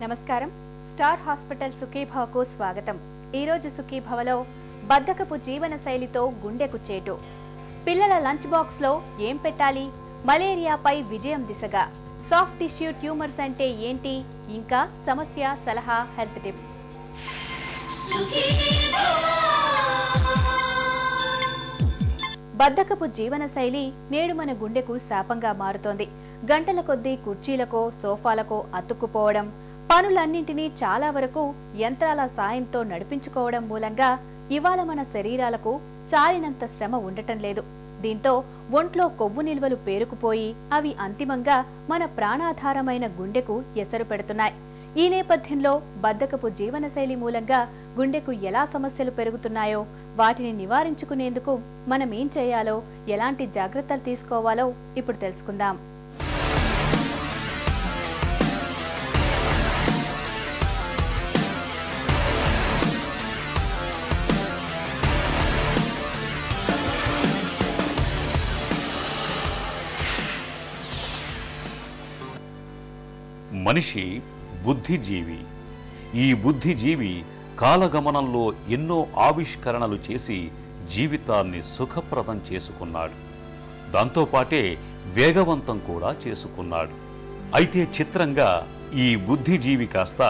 నమస్కారం. Star hospital సుఖీభవకు స్వాగతం. ఈ రోజు సుఖీభవలో బద్ధకపు జీవన శైలితో గుండెకు చేటు. పిల్లల లంచ్ బాక్స్ లో ఏం పెట్టాలి? మలేరియాపై విజయం దిశగా. సాఫ్ట్ టిష్యూ ట్యూమర్స్ అంటే ఏంటి? ఇంకా సమస్య, సలహా, హెల్త్ టిప్. బద్ధకపు జీవన శైలి నేడు మన గుండెకు శాపంగా మారుతోంది. గంటల కొద్దీ కుర్చీలకో సోఫాలకో అతుక్కుపోవడం, పనులన్నింటినీ చాలా వరకు యంత్రాల సాయంతో నడిపించుకోవడం మూలంగా ఇవాళ మన శరీరాలకు చాలినంత శ్రమ ఉండటం లేదు. దీంతో ఒంట్లో కొవ్వు నిల్వలు పేరుకుపోయి అవి అంతిమంగా మన ప్రాణాధారమైన గుండెకు ఎసరు పెడుతున్నాయి. ఈ నేపథ్యంలో బద్ధకపు జీవనశైలి మూలంగా గుండెకు ఎలా సమస్యలు పెరుగుతున్నాయో, వాటిని నివారించుకునేందుకు మనం ఏం చేయాలో, ఎలాంటి జాగ్రత్తలు తీసుకోవాలో ఇప్పుడు తెలుసుకుందాం. మనిషి బుద్ధిజీవి. ఈ బుద్ధిజీవి కాలగమనంలో ఎన్నో ఆవిష్కరణలు చేసి జీవితాన్ని సుఖప్రదం చేసుకున్నాడు. దాంతోపాటే వేగవంతం కూడా చేసుకున్నాడు. అయితే చిత్రంగా ఈ బుద్ధిజీవి కాస్త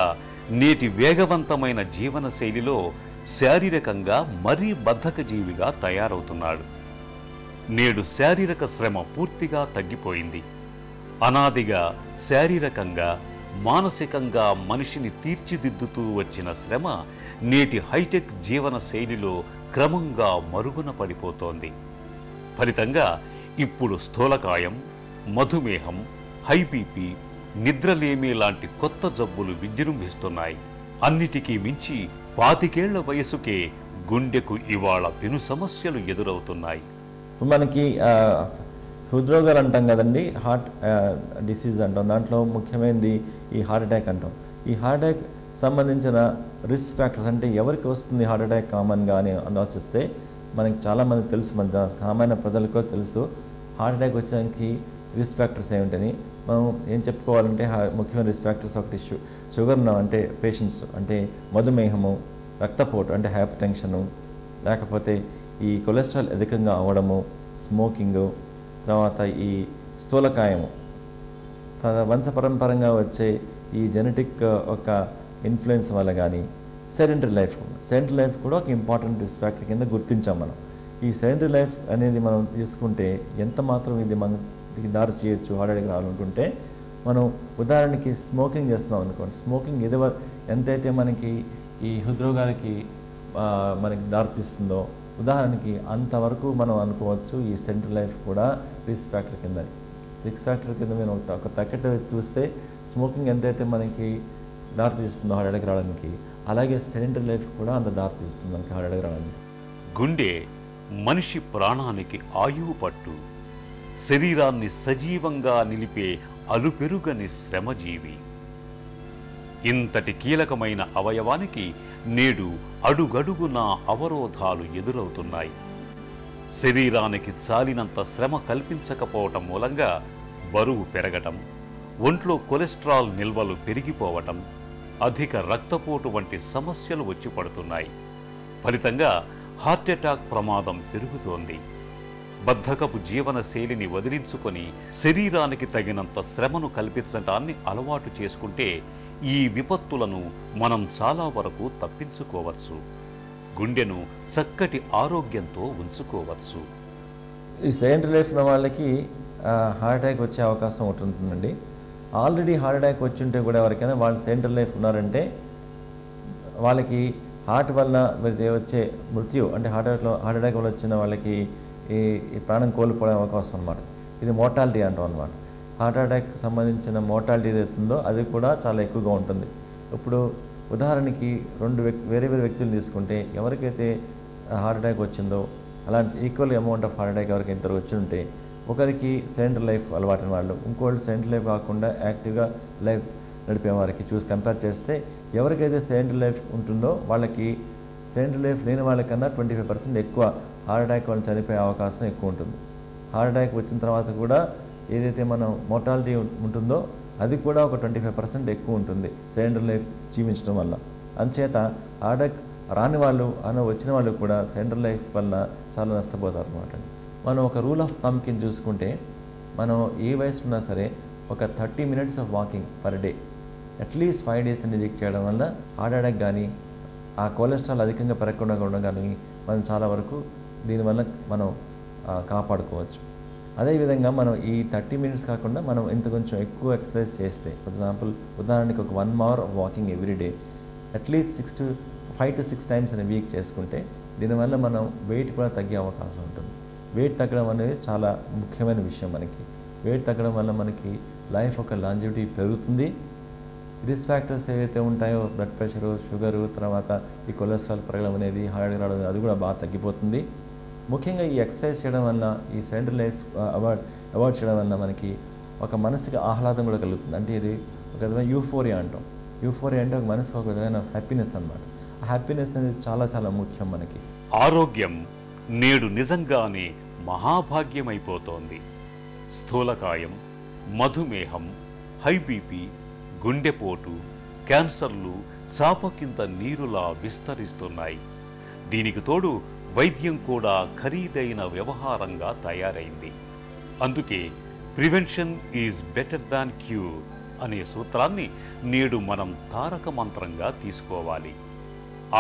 నేటి వేగవంతమైన జీవన శైలిలో శారీరకంగా మరీ బద్ధకజీవిగా తయారవుతున్నాడు. నేడు శారీరక శ్రమ పూర్తిగా తగ్గిపోయింది. అనాదిగా శారీరకంగా మానసికంగా మనిషిని తీర్చిదిద్దుతూ వచ్చిన శ్రమ నేటి హైటెక్ జీవన శైలిలో క్రమంగా మరుగున పడిపోతోంది. ఫలితంగా ఇప్పుడు స్థూలకాయం, మధుమేహం, హై బీపీ, నిద్రలేమి లాంటి కొత్త జబ్బులు విజృంభిస్తున్నాయి. అన్నిటికీ మించి 25 వయసుకే గుండెకు ఇవాళ పెను సమస్యలు ఎదురవుతున్నాయి. మనకి హృద్రోగాలు అంటాం కదండి, హార్ట్ డిసీజ్ అంటాం. దాంట్లో ముఖ్యమైనది ఈ హార్ట్ అటాక్ అంటాం. ఈ హార్ట్ అటాక్ సంబంధించిన రిస్క్ ఫ్యాక్టర్స్ అంటే ఎవరికి వస్తుంది హార్ట్ అటాక్ కామన్గా అని ఆలోచిస్తే మనకి చాలామంది తెలుసు, మన సామాన్య ప్రజలకు కూడా తెలుసు హార్ట్ అటాక్ వచ్చడానికి రిస్క్ ఫ్యాక్టర్స్ ఏమిటని. మనం ఏం చెప్పుకోవాలంటే ముఖ్యమైన రిస్క్ ఫ్యాక్టర్స్ ఒకటి షుగర్ అంటే పేషెంట్స్ అంటే మధుమేహము, రక్తపోటు అంటే హైపర్ టెన్షను, లేకపోతే ఈ కొలెస్ట్రాల్ అధికంగా అవ్వడము, స్మోకింగు, తర్వాత ఈ స్థూలకాయము, వంశపరంపరంగా వచ్చే ఈ జెనెటిక్ ఒక ఇన్ఫ్లుయెన్స్ వల్ల కానీ సెడెంటరీ లైఫ్ కూడా ఒక ఇంపార్టెంట్ రిస్క్ ఫ్యాక్టర్ కింద గుర్తించాం మనం. ఈ సెడెంటరీ లైఫ్ అనేది మనం తీసుకుంటే ఎంత మాత్రం ఇది మనకి దారి చేయొచ్చు హార్ట్ అటాక్ రావాలనుకుంటే, మనం ఉదాహరణకి స్మోకింగ్ చేస్తున్నాం అనుకోండి. స్మోకింగ్ ఎంతైతే మనకి ఈ హృద్రోగాలకి మనకి దారితీస్తుందో ఉదాహరణకి అంతవరకు మనం అనుకోవచ్చు ఈ సెంట్రల్ లైఫ్ కూడా రిస్క్ ఫ్యాక్టర్ కింద. 6 ఫ్యాక్టర్ కింద మేము ఒక తగ్గట్టు వేసి చూస్తే స్మోకింగ్ ఎంతైతే మనకి దారితీస్తుందో హార్ట్ అటాక్ రావడానికి, అలాగే సెడెంటరీ లైఫ్ కూడా అంత దారితీస్తుంది మనకి హార్ట్ అటాక్ రావడానికి. గుండె మనిషి ప్రాణానికి ఆయువు పట్టు, శరీరాన్ని సజీవంగా నిలిపే అలుపెరుగని శ్రమజీవి. ఇంతటి కీలకమైన అవయవానికి నేడు అడుగడుగునా అవరోధాలు ఎదురవుతున్నాయి. శరీరానికి చాలినంత శ్రమ కల్పించకపోవటం మూలంగా బరువు పెరగటం, ఒంట్లో కొలెస్ట్రాల్ నిల్వలు పెరిగిపోవటం, అధిక రక్తపోటు వంటి సమస్యలు వచ్చి పడుతున్నాయి. ఫలితంగా హార్ట్ అటాక్ ప్రమాదం పెరుగుతోంది. బద్ధకపు జీవన శైలిని వదిలించుకొని శరీరానికి తగినంత శ్రమను కల్పించటాన్ని అలవాటు చేసుకుంటే ఈ విపత్తులను మనం చాలా వరకు తప్పించుకోవచ్చు. గుండెను చక్కటి ఆరోగ్యంతో ఉంచుకోవచ్చు. ఈ సెడెంటరీ లైఫ్ ఉన్న వాళ్ళకి హార్ట్ అటాక్ వచ్చే అవకాశం ఉంటుందండి. ఆల్రెడీ హార్ట్ అటాక్ వచ్చి ఉంటే కూడా ఎవరికైనా వాళ్ళు సెడెంటరీ లైఫ్ ఉన్నారంటే వాళ్ళకి హార్ట్ వల్ల వచ్చే మృత్యు అంటే హార్ట్ అటాక్ వల్ల వచ్చిన వాళ్ళకి ఈ ప్రాణం కోల్పోయే అవకాశం అనమాట. ఇది మోర్టాలిటీ అంటాం అనమాట. హార్ట్ అటాక్ సంబంధించిన మోర్టాలిటీ ఏదైతుందో అది కూడా చాలా ఎక్కువగా ఉంటుంది. ఇప్పుడు ఉదాహరణకి వేరే వ్యక్తులు తీసుకుంటే ఎవరికైతే హార్ట్ అటాక్ వచ్చిందో అలాంటి equal amount of heart attack ఎవరికైతే ఇద్దరు వచ్చి ఉంటే, ఒకరికి సెడెంటరీ లైఫ్ అలవాటు వాళ్ళు, ఇంకోళ్ళు సెడెంటరీ లైఫ్ కాకుండా యాక్టివ్గా లైఫ్ నడిపే వారికి కంపేర్ చేస్తే ఎవరికైతే సెడెంటరీ లైఫ్ ఉంటుందో వాళ్ళకి సెడెంటరీ లైఫ్ లేని వాళ్ళకన్నా 25% ఎక్కువ హార్ట్ అటాక్ వాళ్ళు చనిపోయే అవకాశం ఎక్కువ ఉంటుంది. హార్ట్ అటాక్ వచ్చిన తర్వాత కూడా ఏదైతే మనం మోర్టాలిటీ ఉంటుందో అది కూడా ఒక 25% ఎక్కువ ఉంటుంది సెడెంటరీ లైఫ్ జీవించడం వల్ల. అందుచేత హార్ట్ రాని వాళ్ళు వచ్చిన వాళ్ళు కూడా సెడెంటరీ లైఫ్ వల్ల చాలా నష్టపోతారు అనమాట. మనం ఒక రూల్ ఆఫ్ థంబ్ కింద చూసుకుంటే మనం ఏ వయసు ఉన్నా సరే ఒక 30 minutes of walking per day at least 5 days అని వీక్ చేయడం వల్ల హార్ట్ అటాక్ కానీ ఆ కొలెస్ట్రాల్ అధికంగా పెరగకుండా ఉండడం కానీ మనం చాలా వరకు దీనివల్ల మనం కాపాడుకోవచ్చు. అదేవిధంగా మనం ఈ 30 minutes కాకుండా మనం ఇంత కొంచెం ఎక్కువ ఎక్సర్సైజ్ చేస్తే, ఫర్ ఎగ్జాంపుల్ ఉదాహరణకి ఒక 1 hour of walking every day at least 5 to 6 times in a week చేసుకుంటే దీనివల్ల మనం వెయిట్ కూడా తగ్గే అవకాశం ఉంటుంది. వెయిట్ తగ్గడం అనేది చాలా ముఖ్యమైన విషయం. మనకి వెయిట్ తగ్గడం వల్ల మనకి లైఫ్ ఒక లాంజివిటీ పెరుగుతుంది. రిస్క్ ఫ్యాక్టర్స్ ఏవైతే ఉంటాయో బ్లడ్ ప్రెషరు, షుగరు, తర్వాత ఈ కొలెస్ట్రాల్ పెరగడం అనేది, హార్ట్ రావడం అది కూడా బాగా తగ్గిపోతుంది. ముఖ్యంగా ఈ ఎక్సర్సైజ్ చేయడం వల్ల, ఈ సెడెంటరీ లైఫ్ అవాయిడ్ చేయడం వల్ల మనకి ఒక మనసుకి ఆహ్లాదం కూడా కలుగుతుంది. అంటే ఇది ఒక విధమైన యూఫోరియా అంటాం. యూఫోరియా అంటే ఒక మనసుకు ఒక విధమైన హ్యాపీనెస్ అన్నమాట. ఆ హ్యాపీనెస్ అనేది చాలా చాలా ముఖ్యం మనకి. ఆరోగ్యం నేడు నిజంగానే మహాభాగ్యమైపోతోంది. స్థూలకాయం, మధుమేహం, హై బీపీ, గుండెపోటు, క్యాన్సర్లు చాప కింద నీరులా విస్తరిస్తున్నాయి. దీనికి తోడు వైద్యం కూడా ఖరీదైన వ్యవహారంగా తయారైంది. అందుకే prevention is better than cure అనే సూత్రాన్ని నేడు మనం తారక మంత్రంగా తీసుకోవాలి.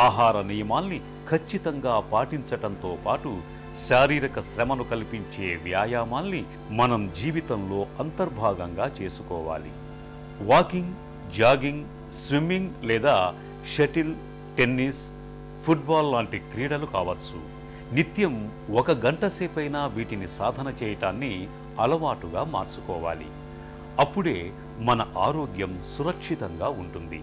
ఆహార నియమాల్ని ఖచ్చితంగా పాటించటంతో పాటు శారీరక శ్రమను కల్పించే వ్యాయామాల్ని మనం జీవితంలో అంతర్భాగంగా చేసుకోవాలి. వాకింగ్, జాగింగ్, స్విమ్మింగ్ లేదా షటిల్, టెన్నిస్, ఫుట్బాల్ లాంటి క్రీడలు కావచ్చు. నిత్యం 1 గంట సేపైనా వీటిని సాధన చేయటాన్ని అలవాటుగా మార్చుకోవాలి. అప్పుడే మన ఆరోగ్యం సురక్షితంగా ఉంటుంది.